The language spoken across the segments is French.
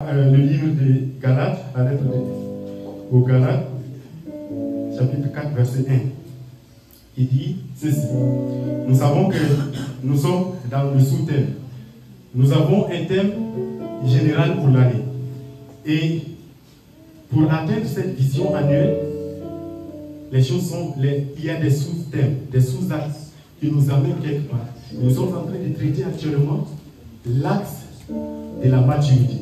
Le livre de Galates, la lettre aux Galates, chapitre 4, verset 1. Il dit ceci. Nous savons que nous sommes dans le sous-thème. Nous avons un thème général pour l'année. Et pour atteindre cette vision annuelle, les choses sont, il y a des sous-thèmes, des sous-axes qui nous amènent quelque part. Nous sommes en train de traiter actuellement l'axe de la maturité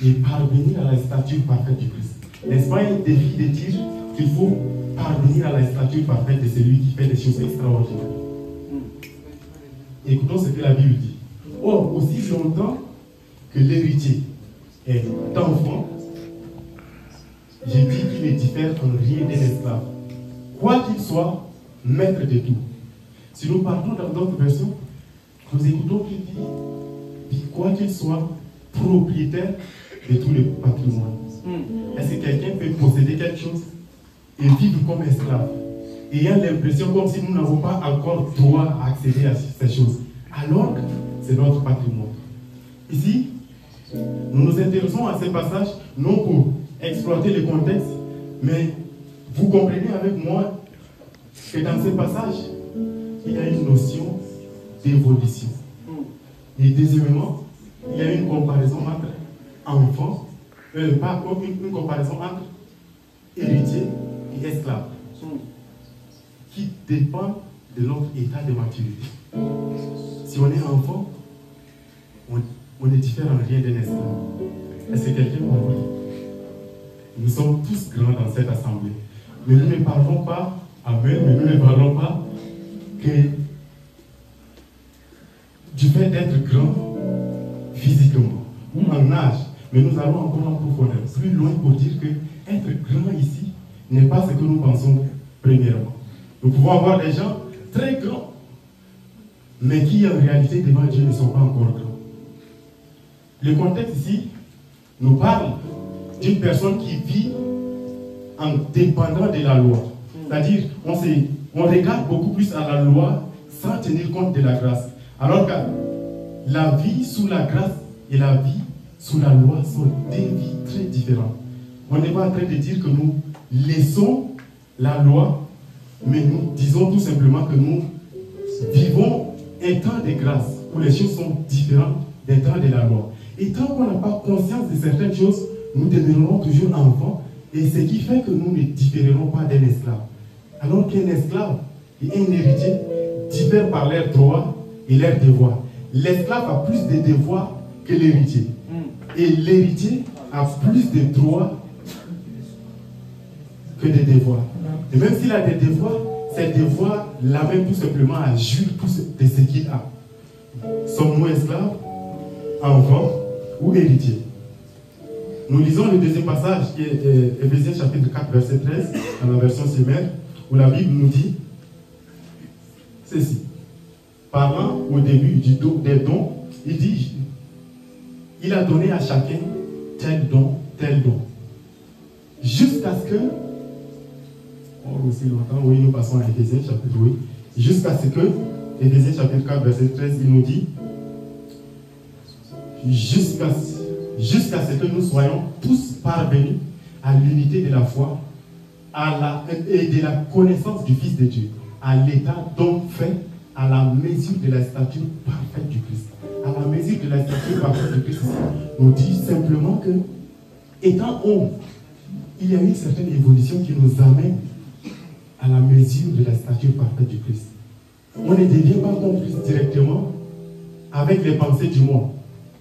et parvenir à la stature parfaite du Christ. N'est-ce pas un défi de dire qu'il faut parvenir à la stature parfaite de celui qui fait des choses extraordinaires? Écoutons ce que la Bible dit. Or, aussi longtemps que l'héritier est enfant, j'ai dit qu'il ne diffère en rien d'un esclave, quoi qu'il soit maître de tout. Si nous partons dans d'autres versions, nous écoutons qu'il dit quoi qu'il soit propriétaire de tout le patrimoine. Est-ce que quelqu'un peut posséder quelque chose et vivre comme esclave, ayant l'impression comme si nous n'avons pas encore droit à accéder à ces choses, alors que c'est notre patrimoine? Ici, nous nous intéressons à ces passages non pour exploiter le contexte, mais vous comprenez avec moi que dans ces passages, il y a une notion d'évolution. Et deuxièmement, il y a une comparaison entre enfants, pas comme une comparaison entre héritier et esclave, qui dépend de notre état de maturité. Si on est enfant, on ne diffère en rien d'un esclave. Est-ce que quelqu'un comprend? Nous sommes tous grands dans cette assemblée. Mais nous ne parlons pas, amen, mais nous ne parlons pas que du fait d'être grand physiquement ou en âge, mais nous allons encore en profondeur, plus loin pour dire que être grand ici n'est pas ce que nous pensons premièrement. Nous pouvons avoir des gens très grands, mais qui en réalité devant Dieu ne sont pas encore grands. Le contexte ici nous parle d'une personne qui vit en dépendant de la loi. C'est-à-dire, on regarde beaucoup plus à la loi sans tenir compte de la grâce. Alors que la vie sous la grâce et la vie sous la loi sont deux vies très différentes. On n'est pas en train de dire que nous laissons la loi, mais nous disons tout simplement que nous vivons un temps de grâce où les choses sont différentes des temps de la loi. Et tant qu'on n'a pas conscience de certaines choses, nous demeurerons toujours enfants, et ce qui fait que nous ne différerons pas d'un esclave. Alors qu'un esclave et un héritier diffèrent par leurs droits et leurs devoirs. L'esclave a plus de devoirs que l'héritier. Et l'héritier a plus de droits que de devoirs. Et même s'il a des devoirs, ces devoirs l'amènent tout simplement à jouir de ce qu'il a. Sommes-nous esclaves, enfants ou héritiers? Nous lisons le deuxième passage qui est Éphésiens chapitre 4 verset 13 dans la version Semère, où la Bible nous dit ceci. Parlant au début des dons, il dit il a donné à chacun tel don, jusqu'à ce que, aussi longtemps, oui, nous passons à Éphésiens chapitre 8, jusqu'à ce que, Éphésiens chapitre 4 verset 13, il nous dit jusqu'à ce que nous soyons tous parvenus à l'unité de la foi et de la connaissance du Fils de Dieu, à l'état donc fait à la mesure de la stature parfaite du Christ. À la mesure de la stature parfaite du Christ, nous dit simplement que, étant homme, il y a une certaine évolution qui nous amène à la mesure de la stature parfaite du Christ. On ne devient pas comme Christ directement avec les pensées du monde.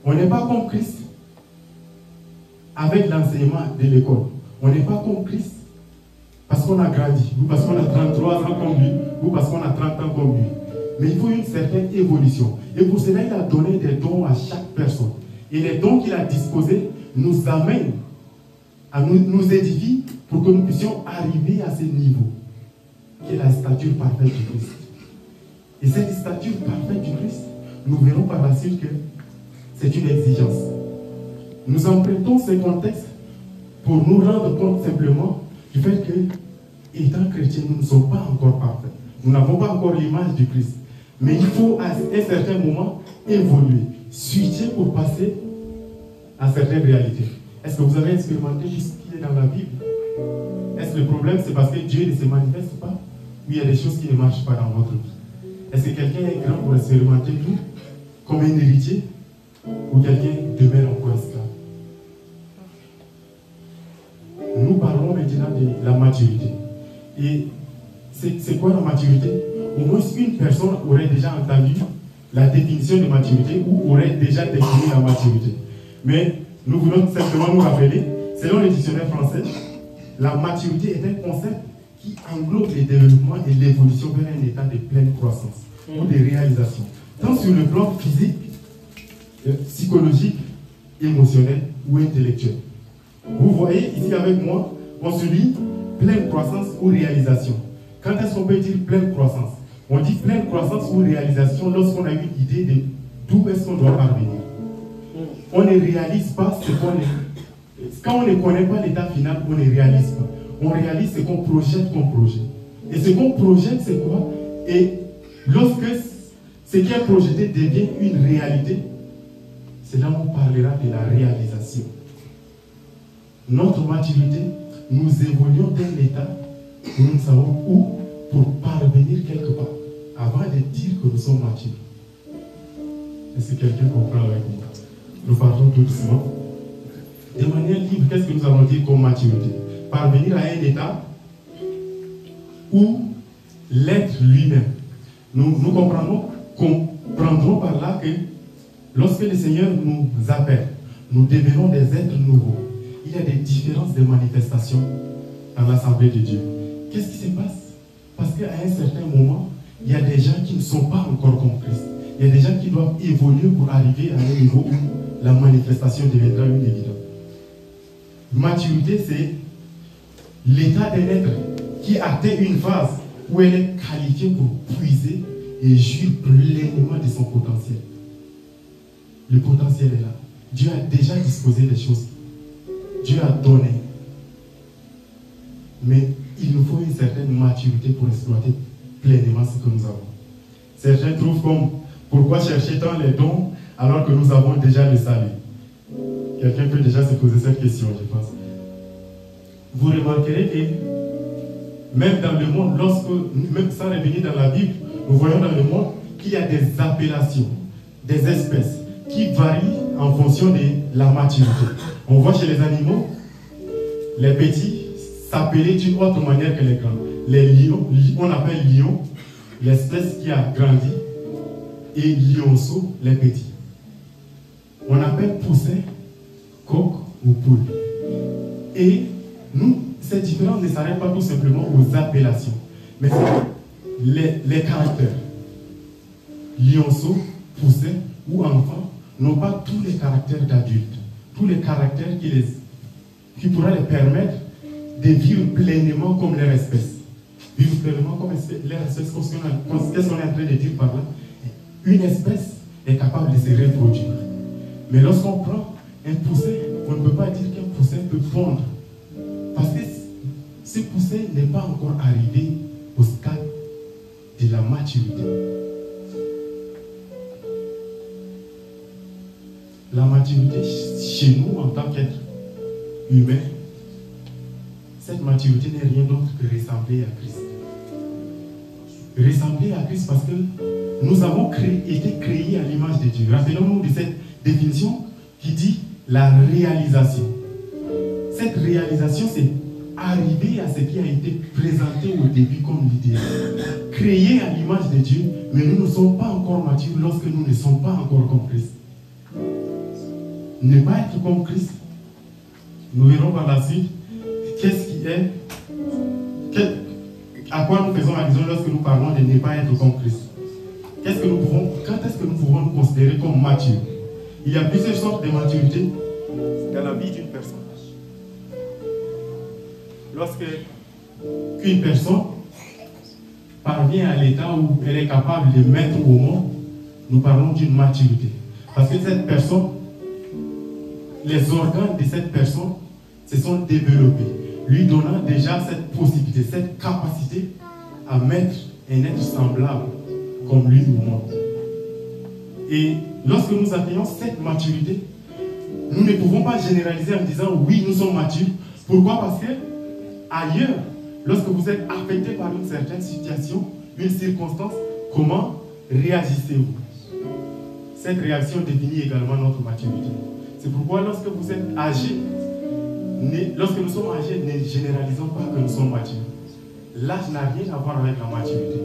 On n'est pas comme Christ avec l'enseignement de l'école. On n'est pas comme Christ parce qu'on a grandi, ou parce qu'on a 33 ans comme lui, ou parce qu'on a 30 ans comme lui. Mais il faut une certaine évolution. Et pour cela, il a donné des dons à chaque personne. Et les dons qu'il a disposés nous amènent, nous édifient pour que nous puissions arriver à ce niveau, qui est la stature parfaite du Christ. Et cette stature parfaite du Christ, nous verrons par la suite que c'est une exigence. Nous empruntons ce contexte pour nous rendre compte simplement du fait que, étant chrétiens, nous ne sommes pas encore parfaits. Nous n'avons pas encore l'image du Christ. Mais il faut à un certain moment évoluer, switcher pour passer à certaines réalités. Est-ce que vous avez expérimenté tout ce qui est dans la Bible? Est-ce que le problème, c'est parce que Dieu ne se manifeste pas? Ou il y a des choses qui ne marchent pas dans votre vie? Est-ce que quelqu'un est grand pour expérimenter tout comme un héritier? Ou quelqu'un demeure encore esclave? Nous parlons maintenant de la maturité. Et c'est quoi la maturité? Au moins une personne aurait déjà entendu la définition de maturité ou aurait déjà défini la maturité. Mais nous voulons simplement nous rappeler, selon le dictionnaire français, la maturité est un concept qui englobe le développement et l'évolution vers un état de pleine croissance ou de réalisation, tant sur le plan physique, psychologique, émotionnel ou intellectuel. Vous voyez ici avec moi, on se lit pleine croissance ou réalisation. Quand est-ce qu'on peut dire pleine croissance? On dit pleine croissance ou réalisation lorsqu'on a une idée de d'où est-ce qu'on doit parvenir. On ne réalise pas ce qu'on est. Quand on ne connaît pas l'état final, on ne réalise pas. On réalise ce qu'on projette comme projet. Et ce qu'on projette, c'est quoi? Et lorsque ce qui est projeté devient une réalité, c'est là où on parlera de la réalisation. Notre maturité, nous évoluons d'un état où nous savons où pour parvenir quelque part, avant de dire que nous sommes matures. Est-ce que quelqu'un comprend avec moi? Nous partons tout doucement. De manière libre, qu'est-ce que nous allons dire comme maturité? Parvenir à un état où l'être lui-même. Nous comprendrons par là que lorsque le Seigneur nous appelle, nous devenons des êtres nouveaux. Il y a des différences de manifestations dans l'Assemblée de Dieu. Qu'est-ce qui se passe? Parce qu'à un certain moment, il y a des gens qui ne sont pas encore comme Christ. Il y a des gens qui doivent évoluer pour arriver à un niveau où la manifestation deviendra une évidence. Maturité, c'est l'état d'un être qui atteint une phase où elle est qualifiée pour puiser et jouir pleinement de son potentiel. Le potentiel est là. Dieu a déjà disposé des choses. Dieu a donné. Mais il nous faut une certaine maturité pour exploiter pleinement ce que nous avons. Certains trouvent comme pourquoi chercher tant les dons alors que nous avons déjà le salut. Quelqu'un peut déjà se poser cette question, je pense. Vous remarquerez que même dans le monde, même sans revenir dans la Bible, nous voyons dans le monde qu'il y a des appellations, des espèces qui varient en fonction de la maturité. On voit chez les animaux, les petits s'appeler d'une autre manière que les grands. Les lions, on appelle lion l'espèce qui a grandi, et lionceau les petits. On appelle poussin coq ou poule. Et nous, cette différence ne s'arrête pas tout simplement aux appellations, mais c'est les caractères. Lionceau, poussin ou enfant n'ont pas tous les caractères d'adultes, tous les caractères qui pourraient les permettre de vivre pleinement comme leur espèce. Vivre pleinement comme leur espèce, qu'est-ce qu'on est en train de dire par là? Une espèce est capable de se reproduire. Mais lorsqu'on prend un poussin, on ne peut pas dire qu'un poussin peut pondre. Parce que ce poussin n'est pas encore arrivé au stade de la maturité. La maturité chez nous en tant qu'être humain, cette maturité n'est rien d'autre que ressembler à Christ. Ressembler à Christ parce que nous avons été créés à l'image de Dieu. Rappelons-nous de cette définition qui dit la réalisation. Cette réalisation, c'est arriver à ce qui a été présenté au début comme l'idéal. Créés à l'image de Dieu, mais nous ne sommes pas encore matures lorsque nous ne sommes pas encore comme Christ. Ne pas être comme Christ, nous verrons par la suite qu'est-ce qui est, à quoi nous faisons allusion lorsque nous parlons de ne pas être comme Christ. Quand est-ce que nous pouvons nous considérer comme matures? Il y a plusieurs sortes de maturité dans la vie d'une personne. Lorsque une personne parvient à l'état où elle est capable de mettre au monde, nous parlons d'une maturité. Parce que cette personne, les organes de cette personne se sont développés, lui donnant déjà cette possibilité, cette capacité à mettre un être semblable comme lui au monde. Et lorsque nous atteignons cette maturité, nous ne pouvons pas généraliser en disant oui, nous sommes matures. Pourquoi? Parce que ailleurs, lorsque vous êtes affecté par une certaine situation, une circonstance, comment réagissez-vous? Cette réaction définit également notre maturité. C'est pourquoi lorsque vous êtes âgé, lorsque nous sommes âgés, ne généralisons pas que nous sommes matures. L'âge n'a rien à voir avec la maturité.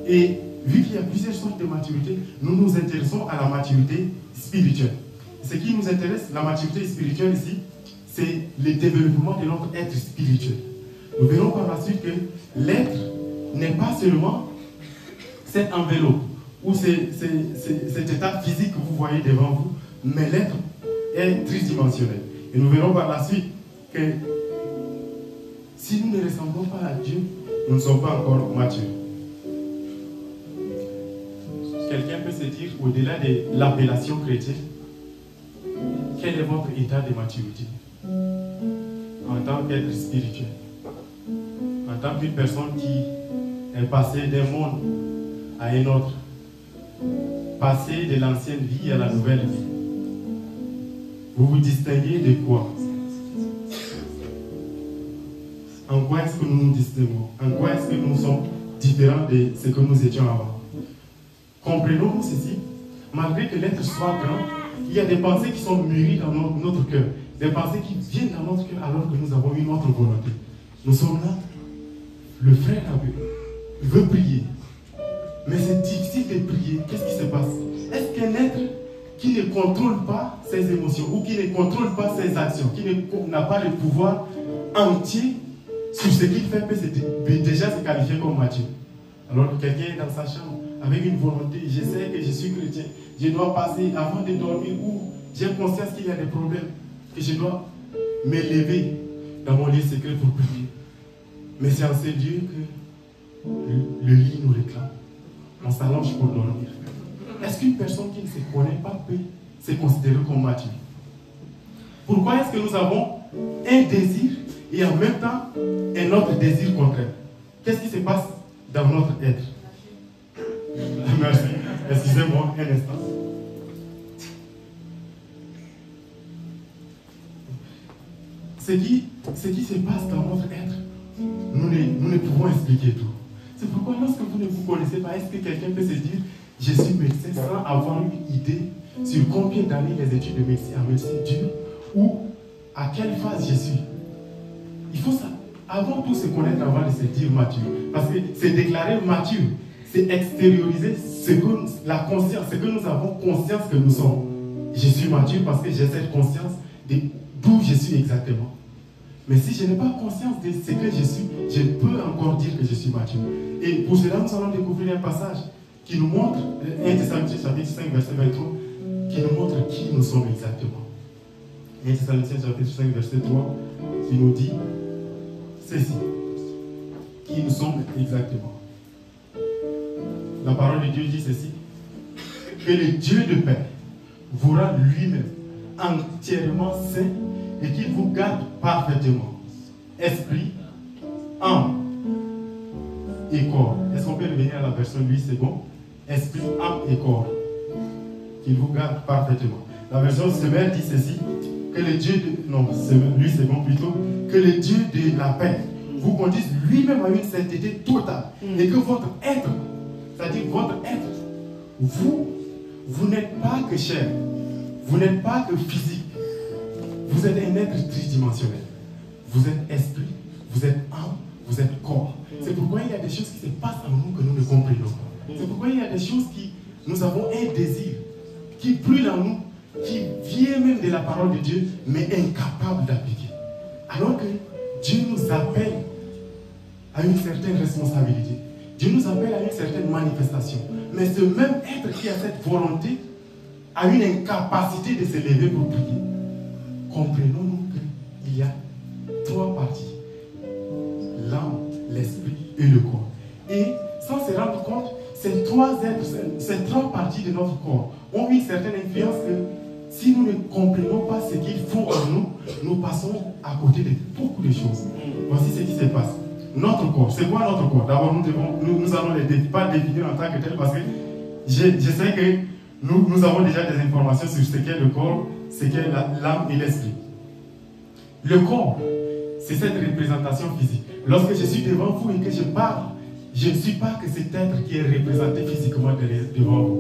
Et vu qu'il y a plusieurs sortes de maturité, nous nous intéressons à la maturité spirituelle. Ce qui nous intéresse, la maturité spirituelle ici, c'est le développement de notre être spirituel. Nous verrons par la suite que l'être n'est pas seulement cette enveloppe ou cet état physique que vous voyez devant vous, mais l'être est tridimensionnel. Et nous verrons par la suite que si nous ne ressemblons pas à Dieu, nous ne sommes pas encore matures. Quelqu'un peut se dire, au-delà de l'appellation chrétienne, quel est votre état de maturité en tant qu'être spirituel, en tant qu'une personne qui est passée d'un monde à un autre, passée de l'ancienne vie à la nouvelle vie. Vous vous distinguez de quoi? En quoi est-ce que nous nous distinguons? En quoi est-ce que nous sommes différents de ce que nous étions avant? Comprenons-nous ceci, malgré que l'être soit grand, il y a des pensées qui sont mûries dans notre cœur, des pensées qui viennent dans notre cœur alors que nous avons une autre volonté. Nous sommes là, le frère veut prier, mais c'est difficile de prier. Qu'est-ce qui se passe? Est-ce qu'un être qui ne contrôle pas ses émotions ou qui ne contrôle pas ses actions, qui n'a pas le pouvoir entier sur ce qu'il fait, peut déjà se qualifier comme mature? Alors que quelqu'un est dans sa chambre avec une volonté, je sais que je suis chrétien, je dois passer avant de dormir ou j'ai conscience qu'il y a des problèmes, que je dois m'élever dans mon lieu secret pour prier. Mais c'est en ce lieu que le lit nous réclame. On s'allonge pour dormir. Est-ce qu'une personne qui ne se connaît pas peut se considérer comme mature? Pourquoi est-ce que nous avons un désir et en même temps un autre désir contraire? Qu'est-ce qui se passe dans notre être? Merci. Excusez-moi un instant. Ce qui se passe dans notre être, nous ne pouvons expliquer tout. C'est pourquoi lorsque vous ne vous connaissez pas, est-ce que quelqu'un peut se dire je suis médecin sans avoir une idée sur combien d'années les études de médecine en médecine durent ou à quelle phase je suis? Il faut ça. Avant tout se connaître avant de se dire mature. Parce que c'est déclarer mature, c'est extérioriser la conscience, ce que nous avons conscience que nous sommes. Je suis mature parce que j'ai cette conscience d'où je suis exactement. Mais si je n'ai pas conscience de ce que je suis, je peux encore dire que je suis mature. Et pour cela, nous allons découvrir un passage qui nous montre, 1 Thessaloniciens chapitre 5, verset 23, qui nous montre qui nous sommes exactement. 1 Thessaloniciens chapitre 5, verset 3, qui nous dit ceci. Qui nous sommes exactement. La parole de Dieu dit ceci. Que le Dieu de paix vous rende lui-même entièrement saint et qu'il vous garde parfaitement. Esprit, âme et corps. Est-ce qu'on peut revenir à la version lui second? Esprit, âme et corps. Qu'il vous garde parfaitement. La version Semeur dit ceci. Que le Dieu de... Non, lui second plutôt. Que le Dieu de la paix vous conduise lui-même à une sainteté totale. Et que votre être, c'est-à-dire votre être, vous n'êtes pas que chair. Vous n'êtes pas que physique. Vous êtes un être tridimensionnel. Vous êtes esprit, vous êtes âme, vous êtes corps. C'est pourquoi il y a des choses qui se passent en nous que nous ne comprenons pas. C'est pourquoi il y a des choses qui... Nous avons un désir qui brûle en nous, qui vient même de la parole de Dieu, mais incapable d'appliquer. Alors que Dieu nous appelle à une certaine responsabilité. Dieu nous appelle à une certaine manifestation. Mais ce même être qui a cette volonté a une incapacité de se lever pour prier. Comprenons-nous qu'il y a trois parties. L'âme, l'esprit et le corps. Et sans se rendre compte, ces trois parties de notre corps ont une certaine influence que si nous ne comprenons pas ce qu'ils font en nous, nous passons à côté de beaucoup de choses. Voici ce qui se passe. Notre corps, c'est quoi notre corps? D'abord, nous allons pas définir en tant que tel parce que je sais que nous avons déjà des informations sur ce qu'est le corps. ce qu'est l'âme et l'esprit. Le corps, c'est cette représentation physique. Lorsque je suis devant vous et que je parle, je ne suis pas que cet être qui est représenté physiquement devant vous.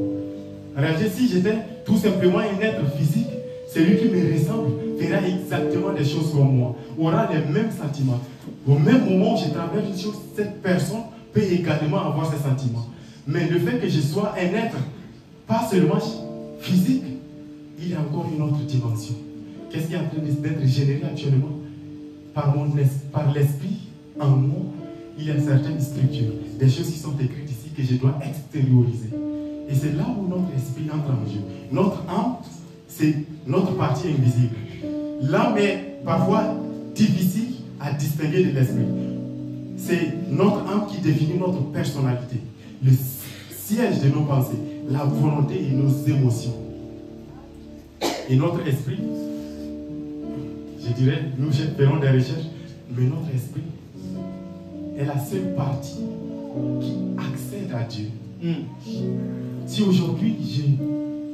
En réalité, si j'étais tout simplement un être physique, celui qui me ressemble fera exactement des choses comme moi, aura les mêmes sentiments. Au même moment où je traverse une chose, cette personne peut également avoir ces sentiments. Mais le fait que je sois un être, pas seulement physique, il y a encore une autre dimension. Qu'est-ce qui est en train d'être généré actuellement par l'esprit en moi? Il y a certaines structures, des choses qui sont écrites ici que je dois extérioriser. Et c'est là où notre esprit entre en jeu. Notre âme, c'est notre partie invisible. L'âme est parfois difficile à distinguer de l'esprit. C'est notre âme qui définit notre personnalité, le siège de nos pensées, la volonté et nos émotions. Et notre esprit, je dirais, nous ferons des recherches, mais notre esprit est la seule partie qui accède à Dieu. Si aujourd'hui,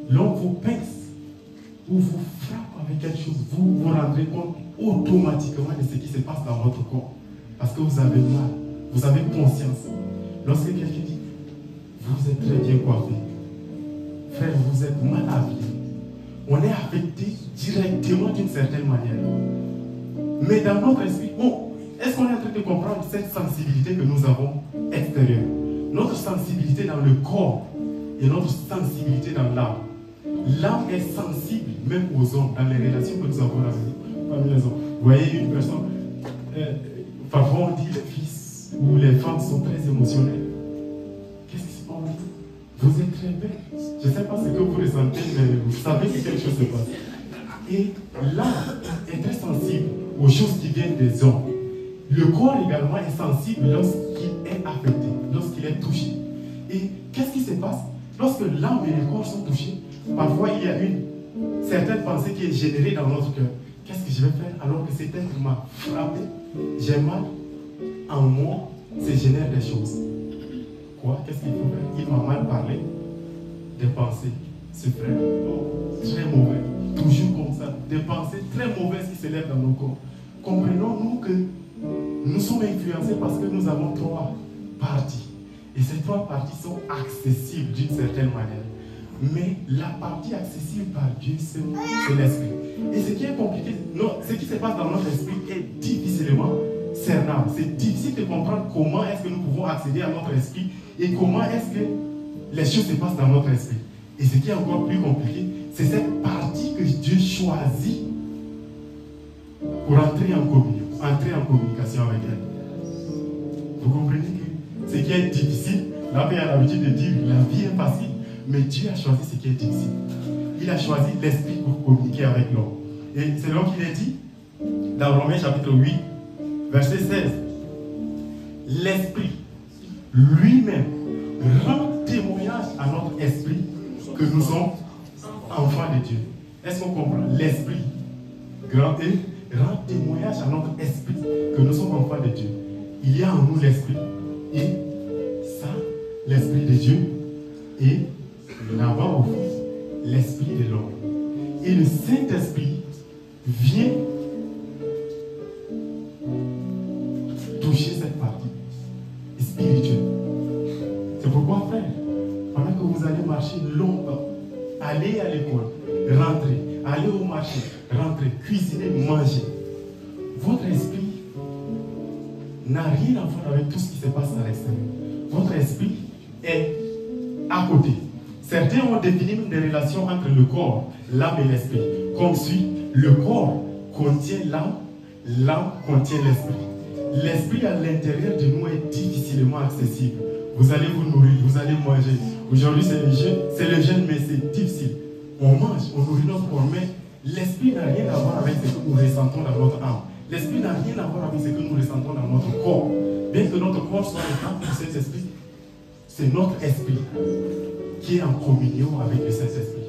l'on vous pince ou vous frappe avec quelque chose, vous vous rendrez compte automatiquement de ce qui se passe dans votre corps. Parce que vous avez mal, vous avez conscience. Lorsque quelqu'un dit, vous êtes très bien coiffé, frère, vous êtes mal habillé, on est affecté directement d'une certaine manière. Mais dans notre esprit, est-ce qu'on est en train de comprendre cette sensibilité que nous avons extérieure? Notre sensibilité dans le corps et notre sensibilité dans l'âme. L'âme est sensible même aux hommes, dans les relations que nous avons parmi les hommes. Vous voyez une personne, parfois on dit les fils ou les femmes sont très émotionnelles. Qu'est-ce qui se passe? Vous êtes très belle. Je ne sais pas ce que vous ressentez, mais vous savez que quelque chose se passe. Et l'âme est très sensible aux choses qui viennent des hommes. Le corps également est sensible lorsqu'il est affecté, lorsqu'il est touché. Et qu'est-ce qui se passe? Lorsque l'âme et le corps sont touchés, parfois il y a une certaine pensée qui est générée dans notre cœur. Qu'est-ce que je vais faire alors que cet être m'a frappé? J'ai mal. En moi, ça génère des choses. Quoi? Qu'est-ce qu'il faut faire? Il m'a mal parlé. Des pensées. Ce frère, très mauvais. Toujours comme ça. Des pensées très mauvaises qui s'élèvent dans nos corps. Comprenons-nous que nous sommes influencés parce que nous avons trois parties. Et ces trois parties sont accessibles d'une certaine manière. Mais la partie accessible par Dieu, c'est l'esprit. Et ce qui est compliqué, ce qui se passe dans notre esprit est difficilement cernable. C'est difficile de comprendre comment est-ce que nous pouvons accéder à notre esprit et comment est-ce que les choses se passent dans notre esprit. Et ce qui est encore plus compliqué, c'est cette partie que Dieu choisit pour entrer en communion, entrer en communication avec elle. Vous comprenez que ce qui est difficile, là, il y a l'habitude de dire la vie est facile, mais Dieu a choisi ce qui est difficile. Il a choisi l'esprit pour communiquer avec l'homme. Et c'est là qu'il est dit, dans Romains chapitre 8, verset 16, l'esprit lui-même rend témoignage à notre esprit que nous sommes enfants de Dieu. Est-ce qu'on comprend? L'esprit, grand E, rend témoignage à notre esprit que nous sommes enfants de Dieu. Il y a en nous l'esprit et ça, l'esprit de Dieu et là-bas au fond, l'esprit de l'homme. Et le Saint-Esprit vient toucher cette partie spirituelle. C'est pourquoi, frère, pendant que vous allez marcher longtemps, aller à l'école, rentrer, aller au marché, rentrer, cuisiner, manger, votre esprit n'a rien à voir avec tout ce qui se passe à l'extérieur. Votre esprit est à côté. Certains ont défini des relations entre le corps, l'âme et l'esprit. Comme suit, le corps contient l'âme, l'âme contient l'esprit. L'esprit à l'intérieur de nous est difficilement accessible. Vous allez vous nourrir, vous allez manger. Aujourd'hui c'est le jeûne, mais c'est difficile. On mange, on nourrit notre corps, mais l'esprit n'a rien à voir avec ce que nous ressentons dans notre âme. L'esprit n'a rien à voir avec ce que nous ressentons dans notre corps. Bien que notre corps soit le temple de cet esprit, c'est notre esprit qui est en communion avec le Saint-Esprit.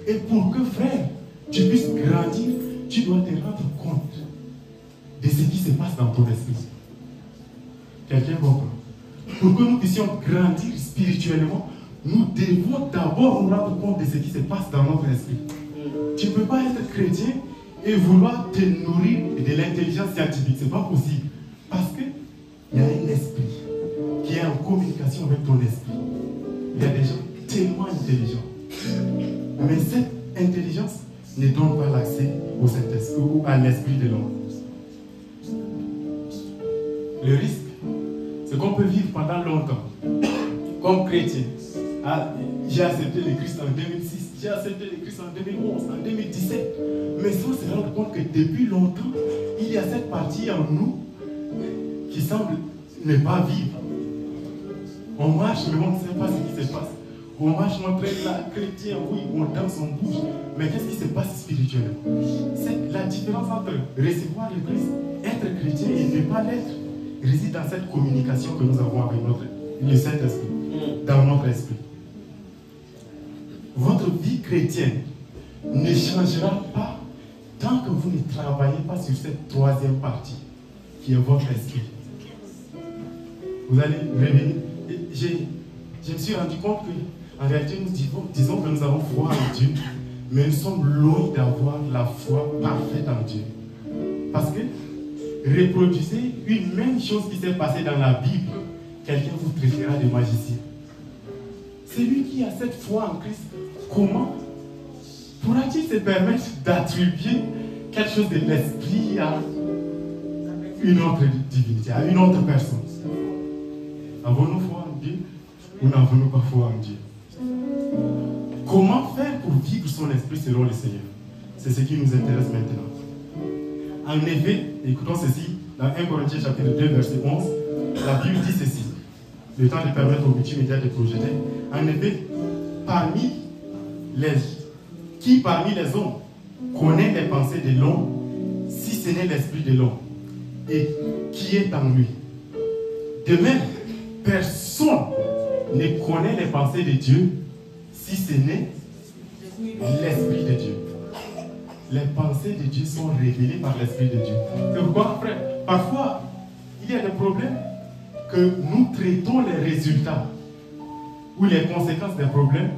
Et pour que, frère, tu puisses grandir, tu dois te rendre compte de ce qui se passe dans ton esprit. Quelqu'un comprend? Pour que nous puissions grandir spirituellement, nous devons d'abord nous rendre compte de ce qui se passe dans notre esprit. Tu ne peux pas être chrétien et vouloir te nourrir de l'intelligence scientifique. Ce n'est pas possible. Parce qu'il y a un esprit qui est en communication avec ton esprit. Il y a des gens tellement intelligents. Mais cette intelligence ne donne pas l'accès au Saint-Esprit ou à l'esprit de l'homme. Le risque, c'est qu'on peut vivre pendant longtemps comme chrétien. Ah, j'ai accepté le Christ en 2006, j'ai accepté le Christ en 2011, en 2017. Mais sans se rendre compte que depuis longtemps, il y a cette partie en nous qui semble ne pas vivre. On marche, mais on ne sait pas ce qui se passe. On marche, on traite la chrétien, oui, on danse, on bouge. Mais qu'est-ce qui se passe spirituellement? C'est la différence entre recevoir le Christ, être chrétien et ne pas l'être, réside dans cette communication que nous avons avec le Saint-Esprit, dans notre esprit. Votre vie chrétienne ne changera pas tant que vous ne travaillez pas sur cette troisième partie, qui est votre esprit. Vous allez revenir. Je me suis rendu compte qu'en réalité, nous disons que nous avons foi en Dieu, mais nous sommes loin d'avoir la foi parfaite en Dieu. Parce que reproduisez une même chose qui s'est passée dans la Bible, quelqu'un vous traitera de magicien. Celui qui a cette foi en Christ, comment pourra-t-il se permettre d'attribuer quelque chose de l'esprit à une autre divinité, à une autre personne? Avons-nous foi en Dieu ou n'avons-nous pas foi en Dieu? Comment faire pour vivre son esprit selon le Seigneur? C'est ce qui nous intéresse maintenant. En effet, écoutons ceci, dans 1 Corinthiens chapitre 2, verset 11, la Bible dit ceci, le temps de permettre au multimédia de projeter. En effet, parmi les hommes connaît les pensées de l'homme, si ce n'est l'esprit de l'homme, et qui est en lui? De même, personne ne connaît les pensées de Dieu, si ce n'est l'esprit de Dieu. Les pensées de Dieu sont révélées par l'Esprit de Dieu. C'est pourquoi, frère, parfois, il y a des problèmes que nous traitons les résultats ou les conséquences des problèmes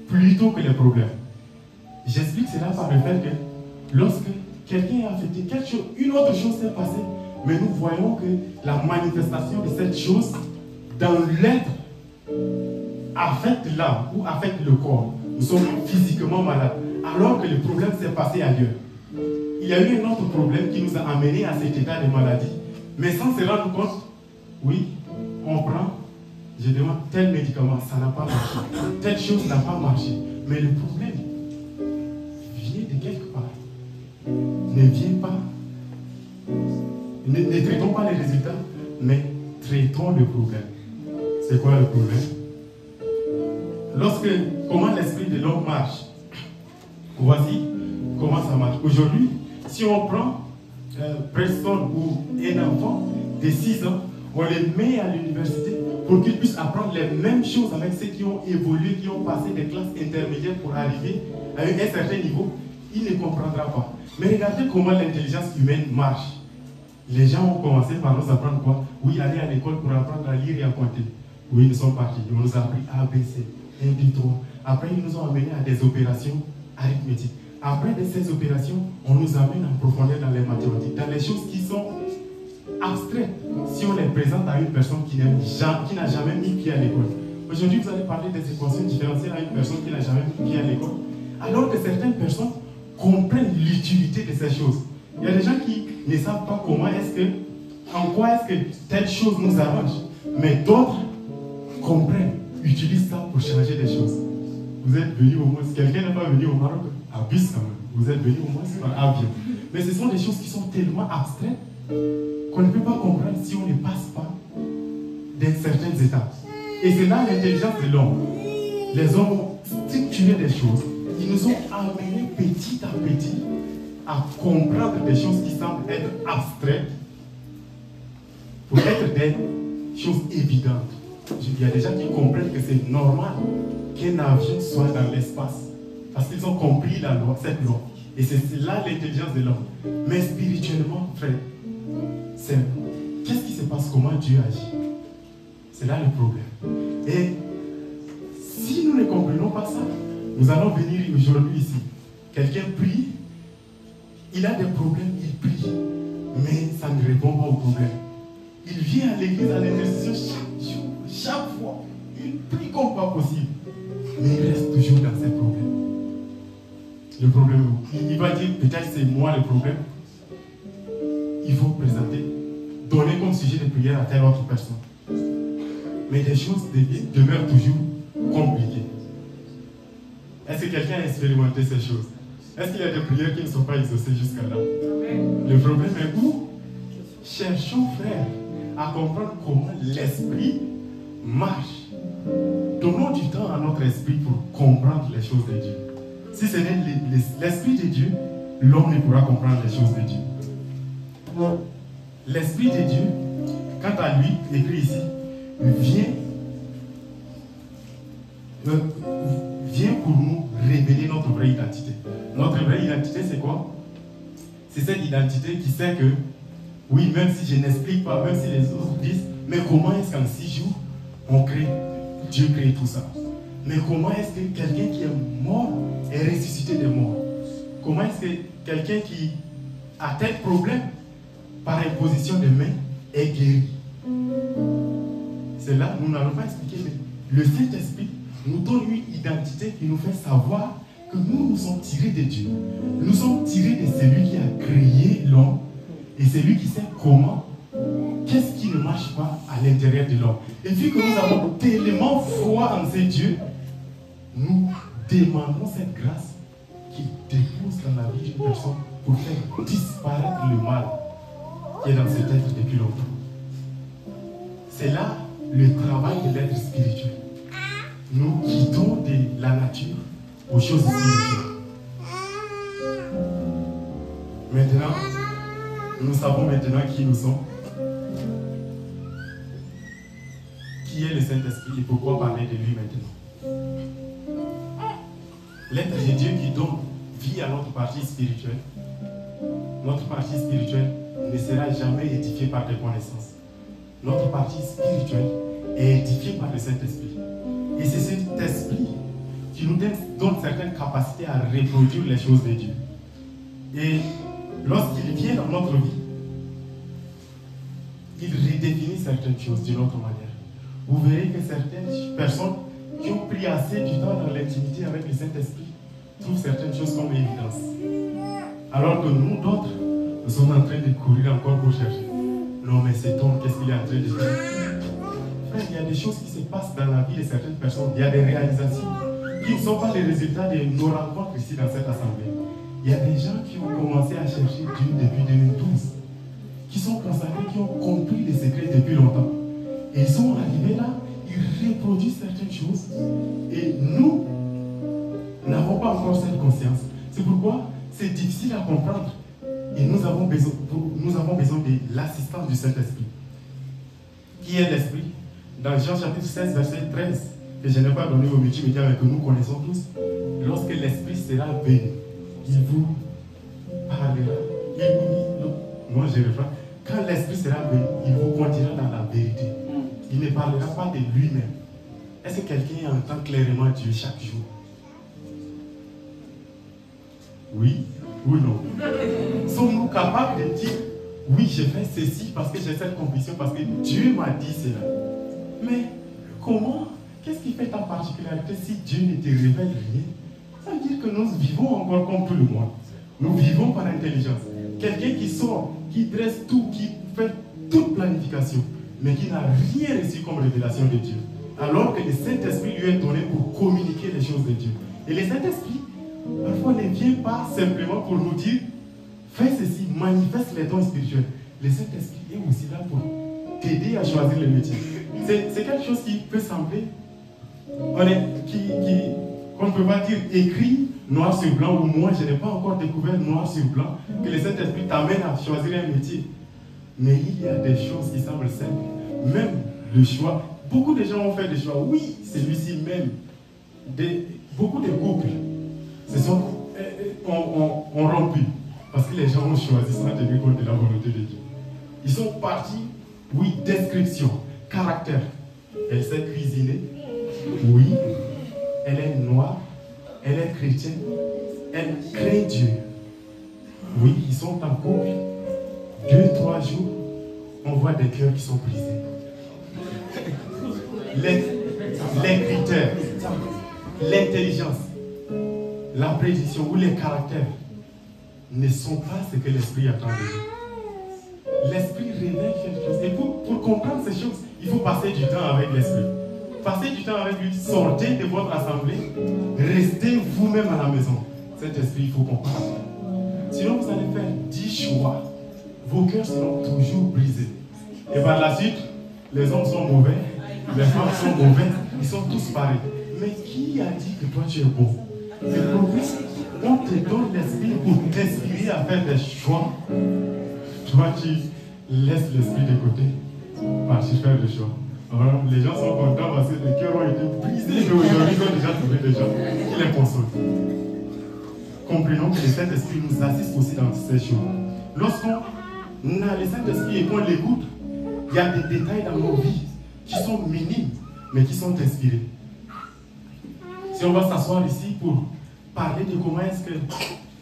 plutôt que les problèmes. J'explique cela par le fait que lorsque quelqu'un est affecté, une autre chose s'est passée, mais nous voyons que la manifestation de cette chose dans l'être affecte l'âme ou affecte le corps. Nous sommes physiquement malades, alors que le problème s'est passé ailleurs. Il y a eu un autre problème qui nous a amenés à cet état de maladie, mais sans se rendre compte, oui, on prend, je demande tel médicament, ça n'a pas marché, telle chose n'a pas marché, mais le problème vient de quelque part, ne vient pas, ne traitons pas les résultats, mais traitons le problème. C'est quoi le problème? Comment l'esprit de l'homme marche? Voici comment ça marche. Aujourd'hui, si on prend personne ou un enfant de 6 ans, on les met à l'université pour qu'ils puissent apprendre les mêmes choses avec ceux qui ont évolué, qui ont passé des classes intermédiaires pour arriver à un certain niveau, il ne comprendra pas. Mais regardez comment l'intelligence humaine marche. Les gens ont commencé par nous apprendre quoi? Oui, aller à l'école pour apprendre à lire et à compter. Oui, ils sont partis. Ils nous ont appris A, B, C, 1, 2, 3. Après, ils nous ont amenés à des opérations arithmétiques. Après ces opérations, on nous amène en profondeur dans les mathématiques, dans les choses qui sont abstraites, si on les présente à une personne qui n'a jamais mis pied à l'école. Aujourd'hui, vous allez parler des équations différentielles à une personne qui n'a jamais mis pied à l'école, alors que certaines personnes comprennent l'utilité de ces choses. Il y a des gens qui ne savent pas en quoi est-ce que telle chose nous arrange, mais d'autres comprennent, utilisent ça pour changer des choses. Vous êtes venu au moins, si quelqu'un n'est pas venu au Maroc, à bus quand même, vous êtes venu au moins par avion. Mais ce sont des choses qui sont tellement abstraites qu'on ne peut pas comprendre si on ne passe pas dans certaines étapes. Et c'est là l'intelligence de l'homme. Les hommes ont structuré des choses. Ils nous ont amenés petit à petit à comprendre des choses qui semblent être abstraites pour être des choses évidentes. Il y a des gens qui comprennent que c'est normal qu'un avion soit dans l'espace parce qu'ils ont compris cette loi. Et c'est là l'intelligence de l'homme. Mais spirituellement, frère, qu'est-ce qui se passe? Comment Dieu agit? C'est là le problème. Et si nous ne comprenons pas ça, nous allons venir aujourd'hui ici Quelqu'un prie, il a des problèmes, il prie, mais ça ne répond pas aux problèmes. Il vient à l'église à l'intercession chaque jour, chaque fois. Il prie comme pas possible, mais il reste toujours dans ses problèmes. Le problème, il va dire peut-être c'est moi le problème. Il faut présenter, donner comme sujet de prière à telle autre personne. Mais les choses demeurent toujours compliquées. Est-ce que quelqu'un a expérimenté ces choses? Est-ce qu'il y a des prières qui ne sont pas exaucées jusqu'à là? Le problème est où? Cherchons, frère, à comprendre comment l'esprit marche. Donnons du temps à notre esprit pour comprendre les choses de Dieu. Si ce n'est l'esprit de Dieu, l'homme ne pourra comprendre les choses de Dieu. L'esprit de Dieu, quant à lui, écrit ici, vient pour nous révéler notre vraie identité. Notre vraie identité, c'est quoi? C'est cette identité qui sait que, oui, même si je n'explique pas, même si les autres disent, mais comment est-ce qu'en 6 jours, on crée, Dieu crée tout ça? Mais comment est-ce que quelqu'un qui est mort est ressuscité des morts? Comment est-ce que quelqu'un qui a tel problème, par imposition de main, est guéri? C'est là, nous n'allons pas expliquer, mais le Saint-Esprit nous donne une identité qui nous fait savoir que nous sommes tirés de Dieu. Nous sommes tirés de celui qui a créé l'homme et celui qui sait comment, qu'est-ce qui ne marche pas à l'intérieur de l'homme. Et vu que nous avons tellement foi en ces dieux, nous demandons cette grâce qui dépose dans la vie d'une personne pour faire disparaître le mal qui est dans cet être depuis longtemps. C'est là le travail de l'être spirituel. Nous quittons de la nature aux choses spirituelles. Maintenant, nous savons maintenant qui nous sommes. Qui est le Saint-Esprit et pourquoi parler de lui maintenant? L'être de Dieu qui donne vie à notre partie spirituelle. Notre partie spirituelle ne sera jamais édifiée par des connaissances. Notre partie spirituelle est édifiée par le Saint-Esprit. Et c'est cet esprit qui nous donne certaines capacités à reproduire les choses de Dieu. Et lorsqu'il vient dans notre vie, il redéfinit certaines choses d'une autre manière. Vous verrez que certaines personnes qui ont pris assez du temps dans l'intimité avec le Saint-Esprit trouvent certaines choses comme évidence. Alors que nous, d'autres, nous sommes en train de courir encore pour chercher. Non, mais cet homme, qu'est-ce qu'il est en train de faire? Frère, il y a des choses qui se passent dans la vie de certaines personnes. Il y a des réalisations qui ne sont pas les résultats de nos rencontres ici dans cette assemblée. Il y a des gens qui ont commencé à chercher Dieu depuis 2012, qui sont consacrés, qui ont compris les secrets depuis longtemps. Et ils sont arrivés là, ils reproduisent certaines choses. Et nous n'avons pas encore cette conscience. C'est pourquoi c'est difficile à comprendre. Et nous avons besoin de l'assistance du Saint-Esprit. Qui est l'Esprit? Dans Jean chapitre 16, verset 13, que je n'ai pas donné au multimédia, mais que nous connaissons tous, lorsque l'Esprit sera venu, il vous parlera. Moi je reprends. Quand l'Esprit sera venu, il vous conduira dans la vérité. Il ne parlera pas de lui-même. Est-ce que quelqu'un entend clairement Dieu chaque jour? Oui ou non? Sommes-nous capables de dire, oui, j'ai fait ceci parce que j'ai cette conviction, parce que Dieu m'a dit cela? Mais comment? Qu'est-ce qui fait ta particularité si Dieu ne te révèle rien? Ça veut dire que nous vivons encore comme tout le monde. Nous vivons par intelligence. Quelqu'un qui sort, qui dresse tout, qui fait toute planification, mais qui n'a rien reçu comme révélation de Dieu. Alors que le Saint-Esprit lui est donné pour communiquer les choses de Dieu. Et le Saint-Esprit, parfois, ne vient pas simplement pour nous dire, fais ceci, manifeste les dons spirituels. Le Saint-Esprit est aussi là pour t'aider à choisir le métier. C'est quelque chose qui peut sembler, qu'on ne peut pas dire écrit noir sur blanc, ou moi je n'ai pas encore découvert noir sur blanc, que le Saint-Esprit t'amène à choisir un métier. Mais il y a des choses qui semblent simples. Même le choix. Beaucoup de gens ont fait des choix. Oui, celui-ci même. Beaucoup de couples ont rompu. Parce que les gens ont choisi sans tenir compte de la volonté de Dieu. Ils sont partis, oui, description, caractère. Elle sait cuisiner. Oui. Elle est noire. Elle est chrétienne. elle craint Dieu. Oui, ils sont en couple. 2-3 jours, on voit des cœurs qui sont brisés. Les critères, l'intelligence, la prédiction ou les caractères ne sont pas ce que l'esprit attend de nous. L'esprit révèle quelque chose. Et pour comprendre ces choses, il faut passer du temps avec l'esprit. Passez du temps avec lui, sortez de votre assemblée, restez vous-même à la maison. Cet esprit, il faut qu'on parle. Sinon, vous allez faire 10 choix. Vos cœurs seront toujours brisés. Et par la suite, les hommes sont mauvais, les femmes sont mauvaises, ils sont tous pareils. Mais qui a dit que toi tu es bon? Le problème, on te donne l'esprit pour t'inspirer à faire des choix. Toi, tu laisses l'esprit de côté, partir faire des choix. Alors, les gens sont contents parce que les cœurs ont été brisés, mais aujourd'hui, ils ont déjà trouvé des gens qui les consolent. Comprenons que le Saint-Esprit nous assiste aussi dans ces choses. Lorsqu'on a le Saint-Esprit et qu'on l'écoute, il y a des détails dans nos vies qui sont minimes, mais qui sont inspirés. Si on va s'asseoir ici pour parler de comment est-ce que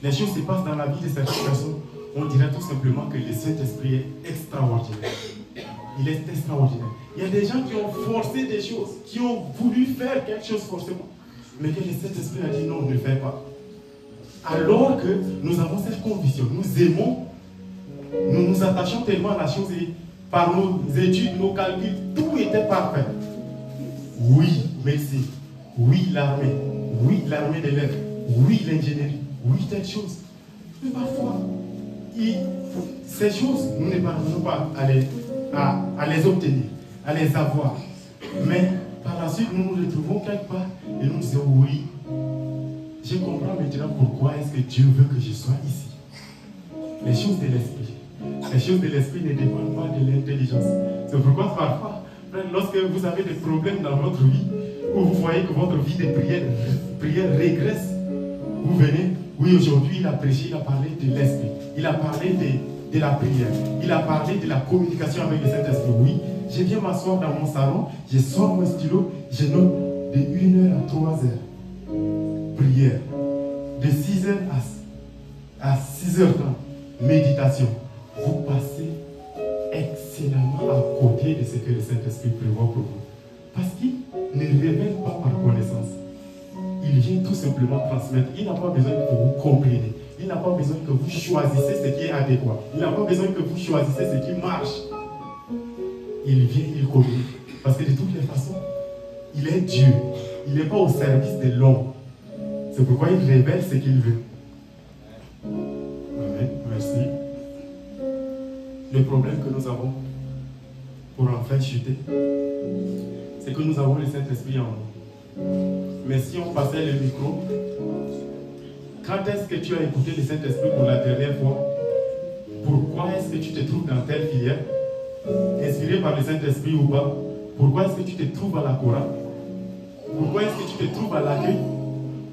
les choses se passent dans la vie de certaines personnes, on dirait tout simplement que le Saint-Esprit est extraordinaire. Il est extraordinaire. Il y a des gens qui ont forcé des choses, qui ont voulu faire quelque chose forcément, mais que le Saint-Esprit a dit non, ne le fais pas. Alors que nous avons cette conviction, nous aimons, nous nous attachons tellement à la chose et par nos études, nos calculs, tout était parfait. Oui, médecine, oui, l'armée des lettres, oui, l'ingénierie, oui, telle chose. Mais parfois, ces choses, nous ne parvenons pas à les obtenir, à les avoir. Mais par la suite, nous nous retrouvons quelque part et nous disons oui. Je comprends maintenant pourquoi est-ce que Dieu veut que je sois ici. Les choses de l'esprit. Les choses de l'esprit ne dépendent pas de l'intelligence. C'est pourquoi parfois, lorsque vous avez des problèmes dans votre vie, ou vous voyez que votre vie de prière régresse, vous venez, oui, aujourd'hui il a prêché, il a parlé de l'esprit, il a parlé de la prière, il a parlé de la communication avec le Saint-Esprit. Oui, je viens m'asseoir dans mon salon, je sors mon stylo, je note de 1h à 3h. Prière. De 6h à 6h30, méditation. Vous passez excellemment à côté de ce que le Saint-Esprit prévoit pour vous. Parce qu'il ne révèle pas par connaissance. Il vient tout simplement transmettre. Il n'a pas besoin que vous compreniez. Il n'a pas besoin que vous choisissez ce qui est adéquat. Il n'a pas besoin que vous choisissez ce qui marche. Il vient, il communique. Parce que de toutes les façons, il est Dieu. Il n'est pas au service de l'homme. C'est pourquoi il révèle ce qu'il veut. Amen. Merci. Le problème que nous avons pour enfin chuter, c'est que nous avons le Saint-Esprit en nous. Mais si on passait le micro, quand est-ce que tu as écouté le Saint-Esprit pour la dernière fois? Pourquoi est-ce que tu te trouves dans telle filière? Inspiré par le Saint-Esprit ou pas? Pourquoi est-ce que tu te trouves à la chorale? Pourquoi est-ce que tu te trouves à l'accueil?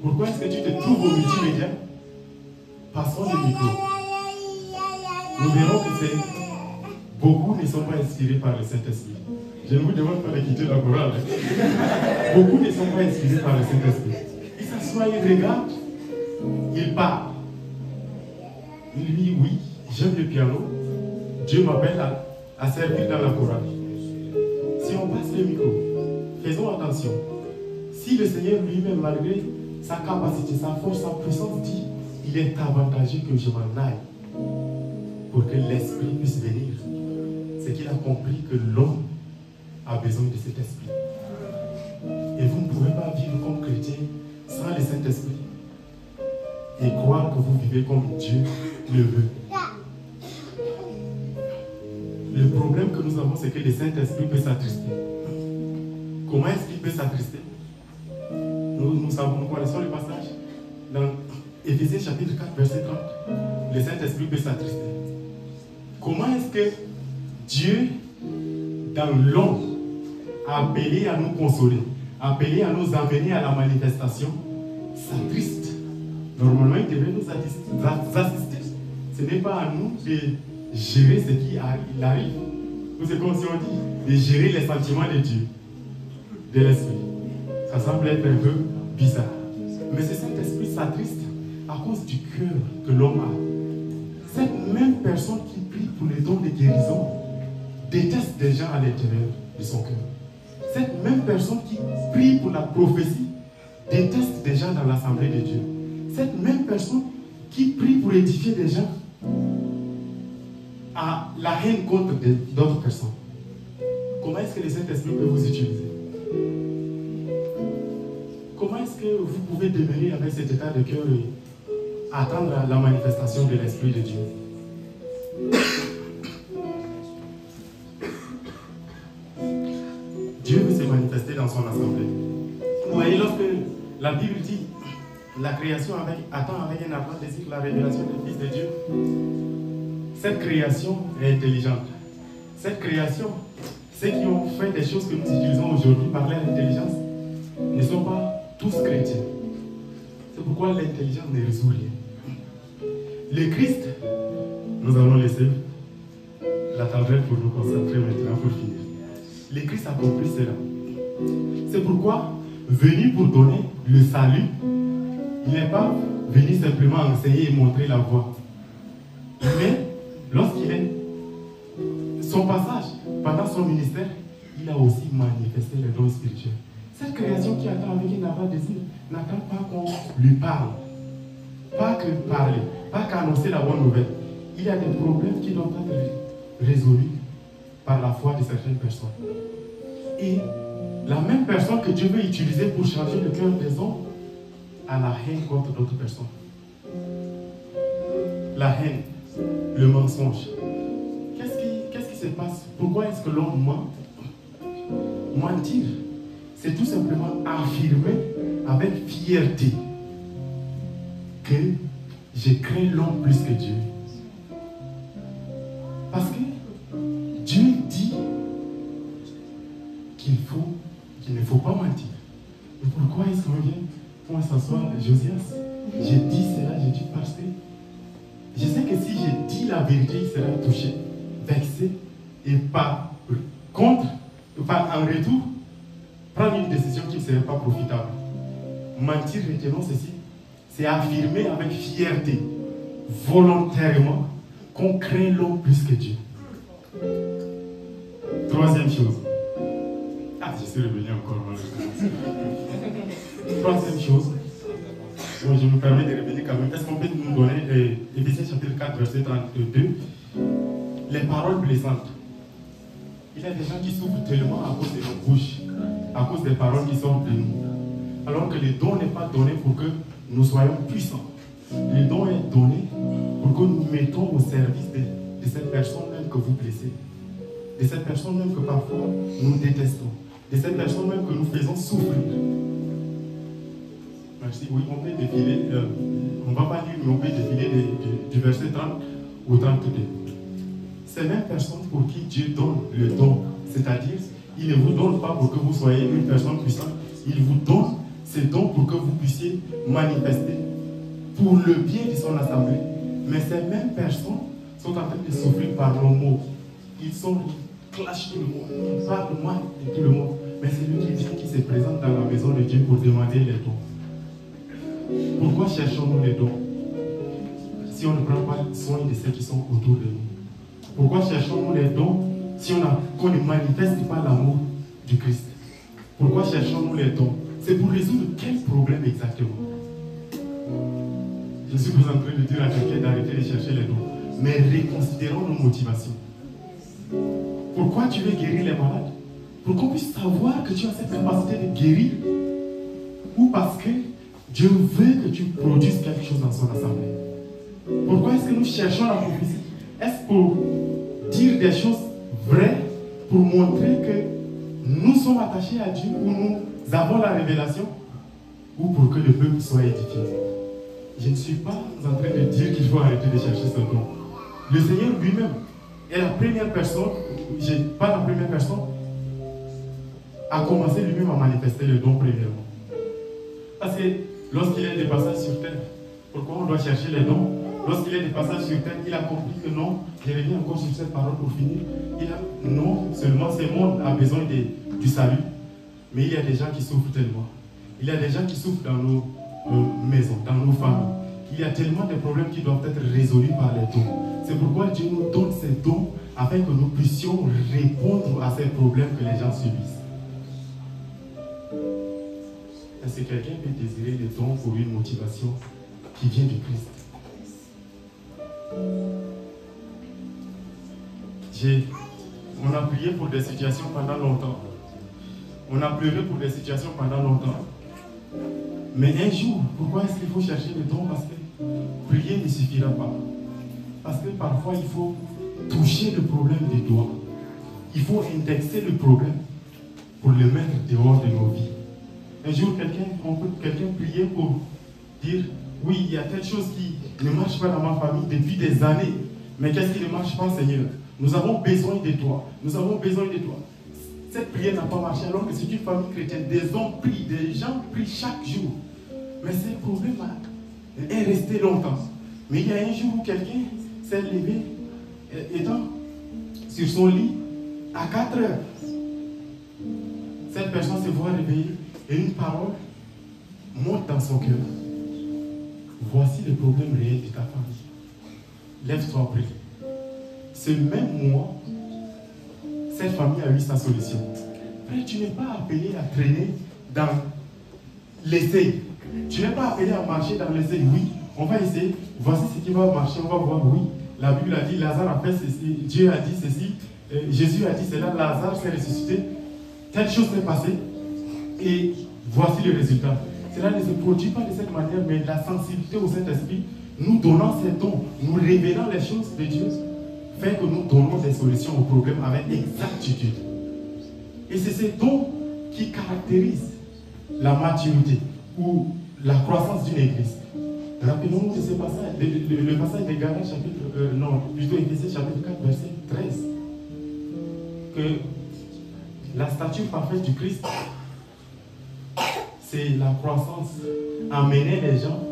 Pourquoi est-ce que tu te trouves au multimédia? Passons le micro. Nous verrons que beaucoup ne sont pas inspirés par le Saint-Esprit. Je ne vous demande pas de quitter la chorale. Beaucoup ne sont pas inspirés par le Saint-Esprit. Il s'assoit, il regarde, il parle. Il dit oui, j'aime le piano. Dieu m'appelle à servir dans la chorale. Si on passe le micro, faisons attention. Si le Seigneur lui-même, malgré sa capacité, sa force, sa puissance, dit il est avantageux que je m'en aille pour que l'Esprit puisse venir, c'est qu'il a compris que l'homme a besoin de cet esprit. Et vous ne pouvez pas vivre comme chrétien sans le Saint-Esprit et croire que vous vivez comme Dieu le veut. Le problème que nous avons, c'est que le Saint-Esprit peut s'attrister. Comment est-ce qu'il peut s'attrister? Nous connaissons le passage dans Éphésiens chapitre 4, verset 30. Le Saint-Esprit peut s'attrister. Comment est-ce que Dieu, dans l'homme, appelé à nous consoler, appelé à nous amener à la manifestation, s'attriste? Normalement, il devrait nous assister. Ce n'est pas à nous de gérer ce qui arrive. C'est comme si on dit de gérer les sentiments de Dieu, de l'esprit. Ça semble être un peu bizarre. Mais ce Saint-Esprit s'attriste à cause du cœur que l'homme a. Cette même personne qui prie pour les dons de guérison déteste des gens à l'intérieur de son cœur. Cette même personne qui prie pour la prophétie déteste des gens dans l'assemblée de Dieu. Cette même personne qui prie pour édifier des gens a la haine contre d'autres personnes. Comment est-ce que le Saint-Esprit peut vous utiliser? Comment est-ce que vous pouvez demeurer avec cet état de cœur et attendre la manifestation de l'Esprit de Dieu? Dieu veut se manifester dans son assemblée. Vous voyez, lorsque la Bible dit la création attend avec un ardent désir la révélation du Fils de Dieu, cette création est intelligente. Cette création, ceux qui ont fait des choses que nous utilisons aujourd'hui par leur intelligence, ne sont pas tous chrétiens. C'est pourquoi l'intelligence ne résout rien. Le Christ, nous allons laisser la tendresse pour nous concentrer maintenant pour finir. Le Christ a compris cela. C'est pourquoi, venu pour donner le salut, il n'est pas venu simplement enseigner et montrer la voie. Mais, lorsqu'il est son passage, pendant son ministère, il a aussi manifesté les dons spirituels. Cette création qui attend avec un ardent désir n'attend pas qu'on lui parle. Pas que parler, pas qu'annoncer la bonne nouvelle. Il y a des problèmes qui doivent être résolus par la foi de certaines personnes. Et la même personne que Dieu veut utiliser pour changer le cœur des hommes a la haine contre d'autres personnes. La haine, le mensonge. Qu'est-ce qui se passe? Pourquoi est-ce que l'homme ment? Mentir, c'est tout simplement affirmer avec fierté que je crains l'homme plus que Dieu. Parce que Dieu dit qu'il ne faut pas mentir. Et pourquoi est-ce qu'on vient pour s'asseoir? Josias, j'ai dit cela, j'ai dit parce que je sais que si je dis la vérité, il sera touché, vexé, et pas contre, pas en retour, prendre une décision qui ne serait pas profitable. Mentir, retenons ceci, c'est affirmer avec fierté, volontairement, qu'on craint l'homme plus que Dieu. Troisième chose. Ah, je suis revenu encore. Troisième chose. Bon, je me permets de revenir quand même. Est-ce qu'on peut nous donner Éphésiens chapitre 4, verset 32, les paroles blessantes. Il y a des gens qui souffrent tellement à cause de nos bouches, à cause des paroles qui sortent de nous. Alors que le don n'est pas donné pour que nous soyons puissants. Le don est donné pour que nous mettons au service de cette personne même que vous blessez. De cette personne même que parfois nous détestons. De cette personne même que nous faisons souffrir. Merci. Oui, on peut défiler. On ne va pas lire, mais on peut défiler du verset 30 au 32. Ces mêmes personnes pour qui Dieu donne le don, c'est-à-dire, il ne vous donne pas pour que vous soyez une personne puissante, il vous donne ces dons pour que vous puissiez manifester pour le bien de son assemblée. Mais ces mêmes personnes sont en train de souffrir par nos mots. Ils clashent tout le monde, ils parlent mal de tout le monde. Mais c'est lui qui se présente dans la maison de Dieu pour demander les dons. Pourquoi cherchons-nous les dons si on ne prend pas soin de ceux qui sont autour de nous? Pourquoi cherchons-nous les dons si qu'on ne manifeste pas l'amour du Christ? Pourquoi cherchons-nous les dons? C'est pour résoudre quel problème exactement? Je suis pas en train de dire à quelqu'un d'arrêter de chercher les dons, mais reconsidérons nos motivations. Pourquoi tu veux guérir les malades? Pour qu'on puisse savoir que tu as cette capacité de guérir, ou parce que Dieu veut que tu produises quelque chose dans son assemblée? Pourquoi est-ce que nous cherchons la prophétie? Est-ce pour dire des choses vraies, pour montrer que nous sommes attachés à Dieu, ou nous avons la révélation, ou pour que le peuple soit édifié? Je ne suis pas en train de dire qu'il faut arrêter de chercher ce don. Le Seigneur lui-même est la première personne, pas la première personne, a commencé lui-même à manifester le don premièrement. Parce que lorsqu'il est des passages sur terre, pourquoi on doit chercher les dons? Lorsqu'il est des passages sur terre, il a compris que non, je reviens encore sur cette parole pour finir. Non seulement ce monde a besoin du salut, mais il y a des gens qui souffrent tellement. Il y a des gens qui souffrent dans nos maisons, dans nos familles, il y a tellement de problèmes qui doivent être résolus par les dons. C'est pourquoi Dieu nous donne ces dons afin que nous puissions répondre à ces problèmes que les gens subissent. Est-ce que quelqu'un peut désirer des dons pour une motivation qui vient du Christ? On a prié pour des situations pendant longtemps. On a pleuré pour des situations pendant longtemps. Mais un jour, pourquoi est-ce qu'il faut chercher des dons? Parce que prier ne suffira pas. Parce que parfois, il faut toucher le problème du doigt. Il faut indexer le problème pour le mettre dehors de nos vies. Un jour, quelqu'un prier pour dire, oui, il y a telle chose qui ne marche pas dans ma famille depuis des années. Mais qu'est-ce qui ne marche pas, Seigneur? Nous avons besoin de toi. Nous avons besoin de toi. Cette prière n'a pas marché alors que c'est une famille chrétienne. Des hommes prient, des gens prient chaque jour. Mais ce problème-là est resté longtemps. Mais il y a un jour où quelqu'un s'est levé, étant sur son lit, à 4 heures. Cette personne se voit réveiller et une parole monte dans son cœur. Voici le problème réel de ta famille. Lève-toi, prie. Ce même mois, cette famille a eu sa solution. Frère, tu n'es pas appelé à traîner dans l'essai. Tu n'es pas appelé à marcher dans l'essai. Oui, on va essayer. Voici ce qui va marcher. On va voir. Oui, la Bible a dit, Lazare a fait ceci. Dieu a dit ceci. Jésus a dit cela. Lazare s'est ressuscité. Telle chose s'est passée. Et voici le résultat. Cela ne se produit pas de cette manière, mais la sensibilité au Saint-Esprit, nous donnant ces dons, nous révélant les choses de Dieu, fait que nous donnons des solutions aux problèmes avec exactitude. Et c'est ces dons qui caractérisent la maturité ou la croissance d'une église. Rappelons-nous de ce passage, le passage de Galates plutôt Éphésiens chapitre 4, verset 13. Que la stature parfaite du Christ, c'est la croissance, amener les gens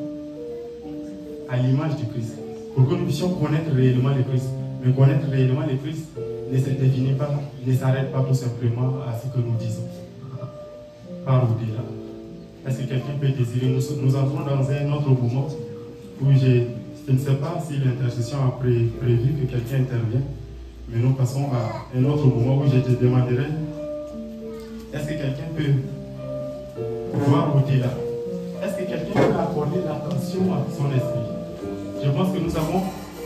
à l'image du Christ, pour que nous puissions connaître réellement le Christ. Mais connaître réellement le Christ ne se définit pas, ne s'arrête pas tout simplement à ce que nous disons. Par au-delà. Est-ce que quelqu'un peut désirer? Nous entrons dans un autre moment où je ne sais pas si l'intercession a prévu que quelqu'un intervienne, mais nous passons à un autre moment où je te demanderai, est-ce que quelqu'un peut voir au-delà? Est-ce que quelqu'un peut accorder l'attention à son esprit? Je pense que nous avons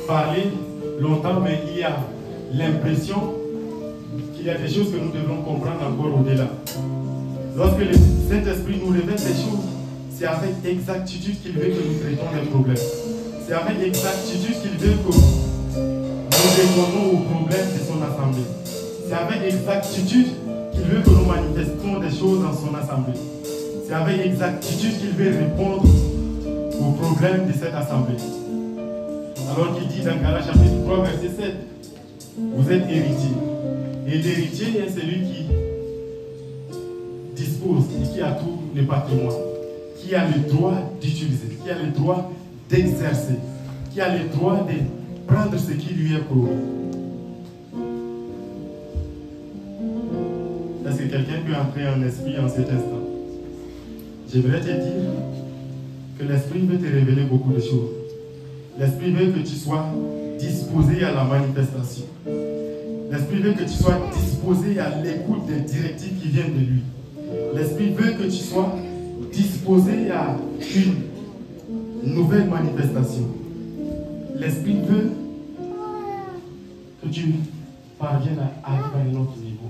parlé longtemps, mais il y a l'impression qu'il y a des choses que nous devons comprendre encore au-delà. Lorsque le Saint-Esprit nous révèle des choses, c'est avec exactitude qu'il veut que nous traitons les problèmes. C'est avec exactitude qu'il veut que nous répondons aux problèmes de son assemblée. C'est avec exactitude qu'il veut que nous manifestons des choses dans son assemblée. C'est avec exactitude qu'il veut répondre aux problèmes de cette assemblée. Alors qu'il dit dans Galates chapitre 3, verset 7, vous êtes héritiers. Et l'héritier est celui qui dispose et qui a tout le patrimoine, qui a le droit d'utiliser, qui a le droit d'exercer, qui a le droit de prendre ce qui lui est promis. Est-ce que quelqu'un peut entrer en esprit en cet instant? J'aimerais te dire que l'esprit veut te révéler beaucoup de choses. L'esprit veut que tu sois disposé à la manifestation. L'esprit veut que tu sois disposé à l'écoute des directives qui viennent de lui. L'esprit veut que tu sois disposé à une nouvelle manifestation. L'esprit veut que tu parviennes à arriver à un autre niveau.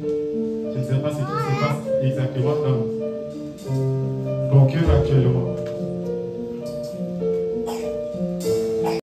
Je ne sais pas ce qui se passe exactement dans ton cœur actuellement.